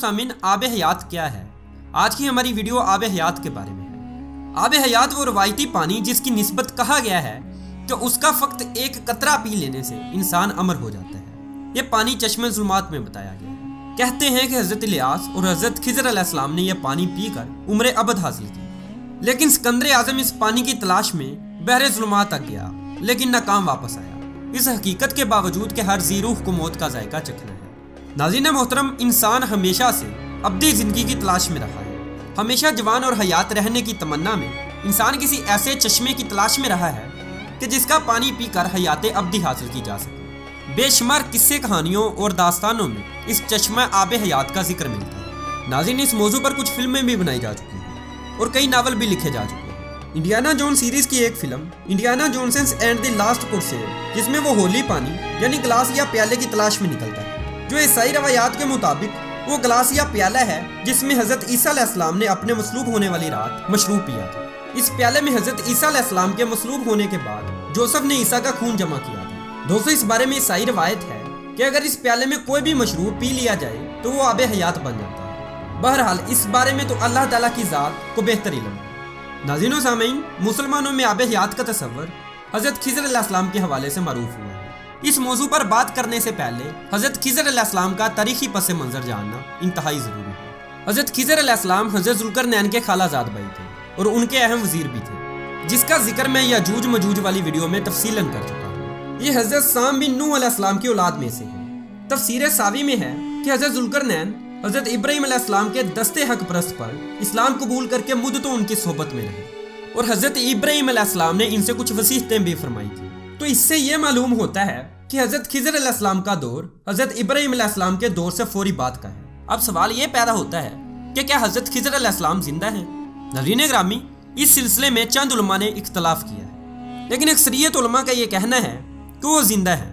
सामीन, आब हयात क्या है? आज की हमारी वीडियो आब हयात के बारे में है। आब हयात वो रवायती पानी जिसकी निस्बत कहा गया है कि उसका फक्त एक कतरा पी लेने से इंसान अमर हो जाता है। ये पानी चश्मे ज़ुल्मात में बताया गया है। कहते हैं कि हज़रत इलियास और हज़रत खिज़र अलैहिस्सलाम ने यह पानी पीकर उम्र अबद हासिल की, लेकिन सिकंदर आज़म इस पानी की तलाश में बहरे ज़ुल्मात तक गया, लेकिन नाकाम वापस आया, इस हकीकत के बावजूद कि हर जी रूह को मौत का जायका चखना है। नाज़रीन मोहतरम, इंसान हमेशा से अब्दी ज़िंदगी की तलाश में रहा है। हमेशा जवान और हयात रहने की तमन्ना में इंसान किसी ऐसे चश्मे की तलाश में रहा है कि जिसका पानी पीकर हयात अब्दी हासिल की जा सके। बेशुमार किस्से कहानियों और दास्तानों में इस चश्मा आब हयात का जिक्र मिलता है। नाज़रीन, इस मौजू पर कुछ फिल्में भी बनाई जा चुकी हैं और कई नावल भी लिखे जा चुके हैं। इंडियाना जोन्स सीरीज की एक film Indiana Jones and the last crusade, जिसमें वो होली पानी यानी गिलास या प्याले की तलाश में निकलता है, जो ईसाई रवायात के मुताबिक वो गिलास या प्याला है जिसमें हज़रत ईसा अलैहिस्सलाम ने अपने मसलूब होने वाली रात मशरूब पिया था। इस प्याले में हज़रत ईसा अलैहिस्सलाम के मसलूब होने के बाद जोसेफ ने ईसा का खून जमा किया था। दोस्तों, इस बारे में ईसाई रवायत है कि अगर इस प्याले में कोई भी मशरूब पी लिया जाए तो वो आब हयात बन जाता है। बहरहाल इस बारे में तो अल्लाह ताला की ज़ात को बेहतर इल्म है। नाज़रीन सामीन, मुसलमानों में आब हयात का तस्वर हज़रत खिज़र अलैहिस्सलाम के हवाले से मारूफ हुआ है। इस मौजू पर बात करने से पहले हज़रत खिज़र अलैहिस्सलाम का तारीखी पस मंज़र जानना इंतहाई ज़रूरी है। हज़रत खिज़र अलैहिस्सलाम हज़रत ज़ुल्करनैन के खालाजाद भाई थे और उनके अहम वज़ीर भी थे, जिसका जिक्र मैं याजूज मजूज वाली वीडियो में तफसीलन कर चुका हूँ। ये हज़रत साम बिन नूह अलैहिस्सलाम की औलाद में से है। तफसीर सावी में है कि हज़रत ज़ुल्करनैन हज़रत इब्राहीम अलैहिस्सलाम के दस्ते हक परस्त पर इस्लाम कबूल करके मुद्दतों उनकी सोहबत में रहे और हज़रत इब्राहीम अलैहिस्सलाम ने इनसे कुछ वसीयतें भी फरमाई थी। तो इससे ये मालूम होता है कि हज़रत खिज़र अलैहिस्सलाम का दौर हज़रत इब्राहीम अलैहिस्सलाम के दौर से फौरी बाद का है। अब सवाल ये पैदा होता है कि क्या हज़रत खिज़र अलैहिस्सलाम जिंदा है? नाज़रीन ग्रामी, इस सिलसिले में चंद उलमा ने इख्तलाफ किया है, लेकिन अक्सरियत उलमा का ये कहना है कि वो जिंदा है।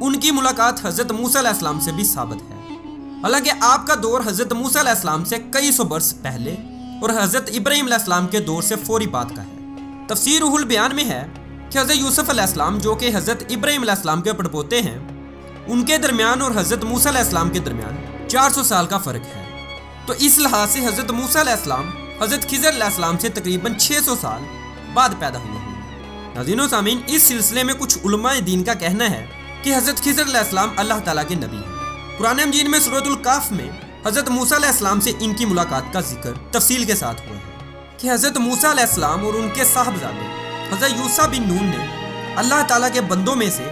उनकी मुलाकात हज़रत मूसा अलैहिस्सलाम से भी साबित है। हालांकि आपका दौर हज़रत मूसा अलैहिस्सलाम से कई सौ बरस पहले और हज़रत इब्राहीम अलैहिस्सलाम के दौर से फौरी बाद का है। तफसीर रूहुल बयान में है कि हज़रत यूसुफ अलैहिस्सलाम, जो कि हज़रत इब्राहीम अलैहिस्सलाम के पड़पोते हैं, उनके दरमियान और हज़रत मूसा अलैहिस्सलाम के दरमियान 400 साल का फ़र्क है। तो इस लिहाज से हज़रत मूसा अलैहिस्सलाम हज़रत खिज़र अलैहिस्सलाम से तकरीबन 600 साल बाद पैदा हुए हैं। नाज़रीन सामीन, इस सिलसिले में कुछ उलमाए दीन का कहना है कि हज़रत खिज़र अलैहिस्सलाम अल्लाह ताला के नबी हैं। कुरान मजीद में सूरतुल काफ में हज़रत मूसा अलैहिस्सलाम से इनकी मुलाकात का जिक्र तफसील के साथ हुआ है कि हज़रत मूसा अलैहिस्सलाम और उनके साहबजादे हज़रत यूसा बिन नून ने अल्लाह ताला के बंदों में से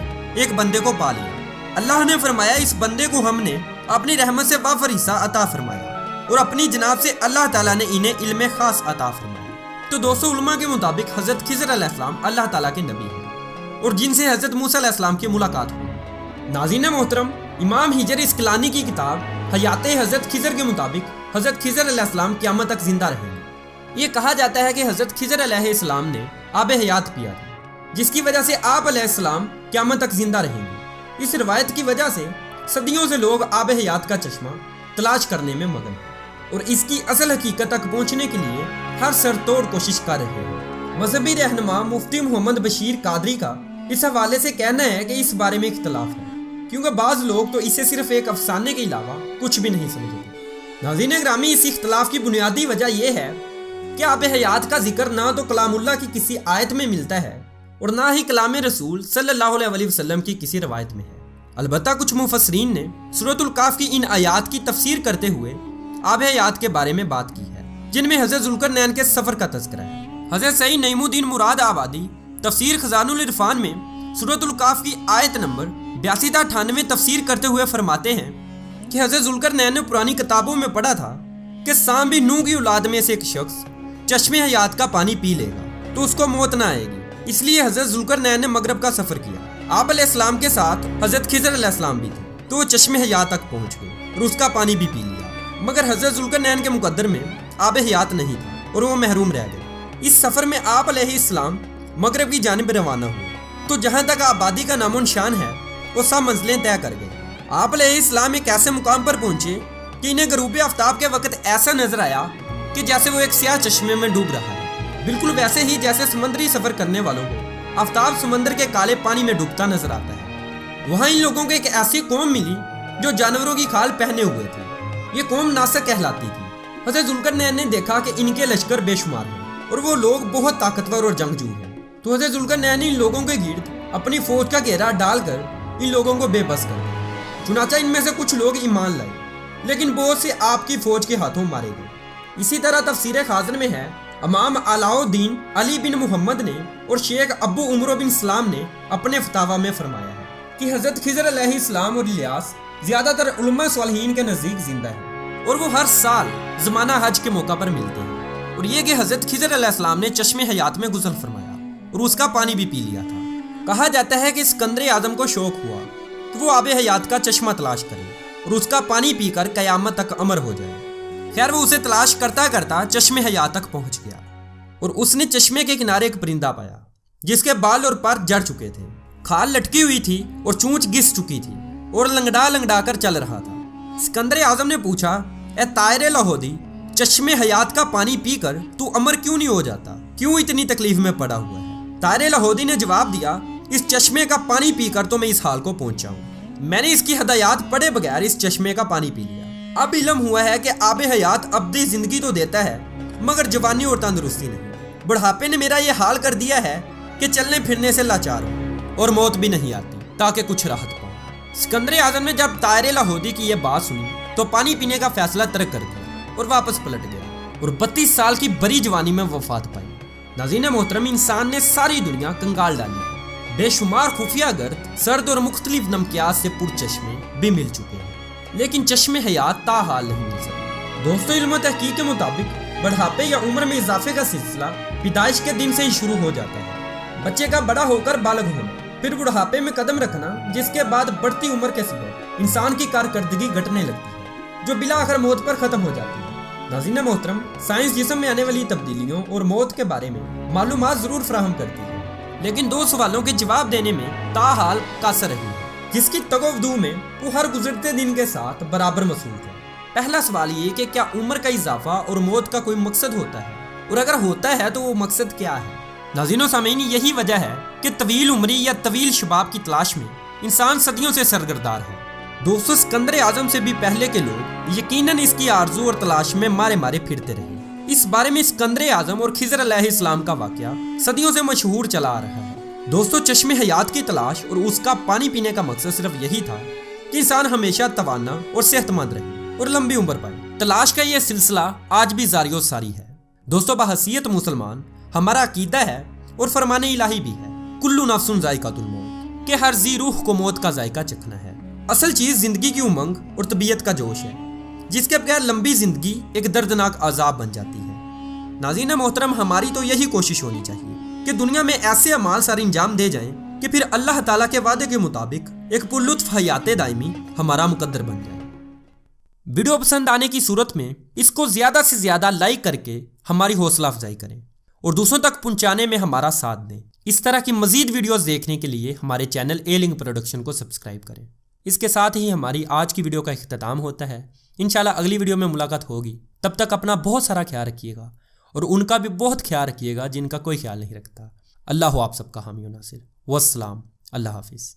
एक बंदे को पा लिया। अल्लाह ने फरमाया, इस बंदे को हमने अपनी रहमत से वाफर हिस्सा अता फरमाया और अपनी जनाब से अल्लाह ताला ने इन्हें इल्म खास अता फरमाया। तो दोस्तों, उलमा के मुताबिक हज़रत खिज़र अलैहिस्सलाम अल्लाह ताला के नबी हैं और जिनसे हज़रत मूसा अलैहिस्सलाम की मुलाकात हुई। नाज़रीन मोहतरम, इमाम हिजर इस्कलानी की किताब हयात हज़रत खिज़र के मुताबिक हज़रत खिज़र अलैहिस्सलाम क़यामत तक जिंदा रहेंगे। ये कहा जाता है कि हज़रत खिज़र अलैहिस्सलाम ने आब हयात पिया था, जिसकी वजह से आप अलैहिस्सलाम क़यामत तक जिंदा रहेंगे। इस रिवायत की वजह से सदियों से लोग आब हयात का चश्मा तलाश करने में मगन हैं और इसकी असल हकीकत तक पहुँचने के लिए हर सरतोड़ कोशिश कर रहे हैं। मजहबी रहनुमा मुफ्ती मोहम्मद बशीर कादरी का इस हवाले से कहना है कि इस बारे में इख्तलाफ है, क्योंकि बाज़ लोग तो इसे सिर्फ एक अफसाने के अलावा कुछ भी नहीं समझते। नाज़रीन ग्रामी, इस इख्तलाफ की बुनियादी वजह यह है कि आब हयात का जिक्र ना तो कलामुल्लाह की किसी आयत में मिलता है और ना ही कलाम रसूल सल्लल्लाहु अलैहि वसल्लम की किसी रवायत में है। अलबत्ता कुछ मुफस्सिरीन ने सूरतुल काफ की इन आयात की तफसीर करते हुए आब हयात के बारे में बात की है, जिनमें हज़रत ज़ुल्करनैन के सफ़र का तज़किरा है। हज़रत सईद नईमुद्दीन मुराद आबादी तफसीर खजानुल इरफान में सूरतुल काफ की आयत नंबर 82-98 तफसीर करते हुए फरमाते हैं कि हज़रत ज़ुल्करनैन ने पुरानी किताबों में पढ़ा था कि साम बिन नूह की औलाद में से एक शख्स चश्मे हयात का पानी पी लेगा तो उसको मौत ना आएगी। इसलिए हज़रत ज़ुल्करनैन ने मगरब का सफ़र किया। आप अलैहिस्सलाम के साथ हज़रत खिज़र अलैहिस्सलाम भी थे, तो वो चश्मे हयात तक पहुँच गए और उसका पानी भी पी लिया। मगर हज़रत ज़ुल्करनैन के मुकद्दर में आब हयात नहीं था और वो महरूम रह गए। इस सफ़र में आप अलैहिस्सलाम मगरब की जानिब रवाना हुए, तो जहाँ तक आबादी का नामो निशान है वो सब मंजिलें तय कर गए। आप अलैहिस्सलाम एक ऐसे मुकाम पर पहुँचे कि इन्हें गरूब आफ्ताब के वक्त ऐसा नजर आया कि जैसे वो एक स्याह चश्मे में डूब रहा है, बिल्कुल वैसे ही जैसे समुद्री सफर करने वालों को आफ्ताब समंदर के काले पानी में डूबता नजर आता है। वहाँ इन लोगों को एक ऐसी कौम मिली जो जानवरों की खाल पहने हुए थे یہ قوم ناسک کہلاتی تھی۔ حضرت ذوالقرنین نے دیکھا کہ ان کے لشکر بے شمار ہیں اور وہ لوگ بہت طاقتور اور جنگجو ہیں، تو حضرت ذوالقرنین نے ان لوگوں کے گرد اپنی فوج کا گھیرا ڈال کر ان لوگوں کو بے بس کر دیا۔ چنانچہ ان میں سے کچھ لوگ ایمان لائے، لیکن بہت سے آپ کی فوج کے ہاتھوں مارے گئے۔ اسی طرح تفسیر خازن میں ہے، امام علاء الدین علی بن محمد نے اور شیخ ابو عمرو بن سلام نے اپنے فتاویٰ میں فرمایا ہے کہ حضرت خضر علیہ السلام اور الیاس زیادہ تر علماء صالحین کے نزدیک زندہ ہیں اور وہ ہر سال زمانہ حج کے موقع پر ملتے ہیں، اور یہ کہ حضرت خضر علیہ السلام نے چشم حیات میں غسل فرمایا اور اس کا پانی بھی پی لیا تھا۔ کہا جاتا ہے کہ اسکندر اعظم کو شوق ہوا کہ وہ آب حیات کا چشمہ تلاش کرے اور اس کا پانی پی کر قیامت تک امر ہو جائے۔ خیر وہ اسے تلاش کرتا کرتا چشم حیات تک پہنچ گیا اور اس نے چشمے کے کنارے ایک پرندہ پایا جس کے بال اور پر جڑ چکے تھے، کھال لٹکی ہوئی تھی اور چونچ گس چکی تھی اور لنگڑا کر چل رہا تھا۔ اسکندر اعظم نے پوچھا، اے طائر لاہودی، چشم حیات کا پانی پی کر تو امر کیوں نہیں ہو جاتا؟ کیوں اتنی تکلیف میں پڑا ہوا ہے؟ طائر لاہودی نے جواب دیا، اس چشمے کا پانی پی کر تو میں اس حال کو پہنچا ہوں۔ میں نے اس کی ہدایات پڑھے بغیر اس چشمے کا پانی پی لیا۔ اب علم ہوا ہے کہ آب حیات ابدی زندگی تو دیتا ہے مگر جوانی اور تندرستی نہیں۔ بڑھاپے نے میرا یہ حال کر دیا ہے کہ چلنے پھرنے سے لاچار ہوں اور موت بھی نہیں آتی تاکہ کچھ راحت پاؤں۔ اسکندر اعظم نے جب طائر لاہودی کی یہ بات سنی تو پانی پینے کا فیصلہ ترک کر دیا اور واپس پلٹ گیا اور 32 سال کی بڑی جوانی میں وفات پائی۔ ناظرین محترم، انسان نے ساری دنیا کنگال ڈالی ہے، بے شمار خفیہ گرد، سرد اور مختلف نمکیات سے پر چشمے بھی مل چکے ہیں، لیکن چشم حیات تاحال نہیں مل سکے۔ دوستو، علم و تحقیق کے مطابق بڑھاپے یا عمر میں اضافے کا سلسلہ پیدائش کے دن سے ہی شروع ہو جاتا ہے۔ بچے کا بڑا ہو کر بالغ ہونا، پھر بڑھاپے میں قدم رکھنا، جس کے بعد بڑھتی عمر کے سبب انسان کی کارکردگی گھٹنے لگتی ہے جو بالآخر موت پر ختم ہو جاتی ہے۔ ناظرین محترم، سائنس جسم میں آنے والی تبدیلیوں اور موت کے بارے میں معلومات ضرور فراہم کرتی ہے، لیکن 2 سوالوں کے جواب دینے میں تاحال قاصر رہی ہے، جس کی تگودو میں وہ ہر گزرتے دن کے ساتھ برابر مصروف ہے۔ پہلا سوال یہ کہ کیا عمر کا اضافہ اور موت کا کوئی مقصد ہوتا ہے، اور اگر ہوتا ہے تو وہ مقصد کیا ہے؟ ناظرین و سامعین، یہی وجہ ہے کہ طویل عمری یا طویل شباب کی تلاش میں انسان صدیوں سے سرگردار ہے۔ دوستو، اسکندر اعظم سے بھی پہلے کے لوگ یقیناً اس کی آرزو اور تلاش میں مارے پھرتے رہے۔ اس بارے میں اسکندر اعظم اور خضر علیہ السلام کا واقعہ صدیوں سے مشہور چلا آ رہا ہے۔ دوستو، چشم حیات کی تلاش اور اس کا پانی پینے کا مقصد صرف یہی تھا کہ انسان ہمیشہ توانا اور صحت مند رہے اور لمبی عمر پائے۔ تلاش کا یہ سلسلہ آج بھی جاری و ساری ہے۔ دوستو، بحیثیت مسلمان ہمارا عقیدہ ہے اور فرمان الہی بھی ہے، کلو نفس ذائقۃ الموت، کہ ہر ذی روح کو موت کا ذائقہ چکھنا ہے۔ اصل چیز زندگی کی امنگ اور طبیعت کا جوش ہے، جس کے بغیر لمبی زندگی ایک دردناک عذاب بن جاتی ہے۔ ناظرین محترم، ہماری تو یہی کوشش ہونی چاہیے کہ دنیا میں ایسے اعمال سر انجام دے جائیں کہ پھر اللہ تعالیٰ کے وعدے کے مطابق ایک پرلطف حیات دائمی ہمارا مقدر بن جائے۔ ویڈیو پسند آنے کی صورت میں اس کو زیادہ سے زیادہ لائک کر کے ہماری حوصلہ افزائی کریں اور دوسروں تک پہنچانے میں ہمارا ساتھ دیں۔ اس طرح کی مزید ویڈیوز دیکھنے کے لیے ہمارے چینل اے لنک پروڈکشن کو سبسکرائب کریں۔ اس کے ساتھ ہی ہماری آج کی ویڈیو کا اختتام ہوتا ہے۔ انشاءاللہ اگلی ویڈیو میں ملاقات ہوگی، تب تک اپنا بہت سارا خیال رکھیے گا اور ان کا بھی بہت خیال رکھیے گا جن کا کوئی خیال نہیں رکھتا۔ اللہ آپ سب کا حامی و ناصر، والسلام، اللہ حافظ۔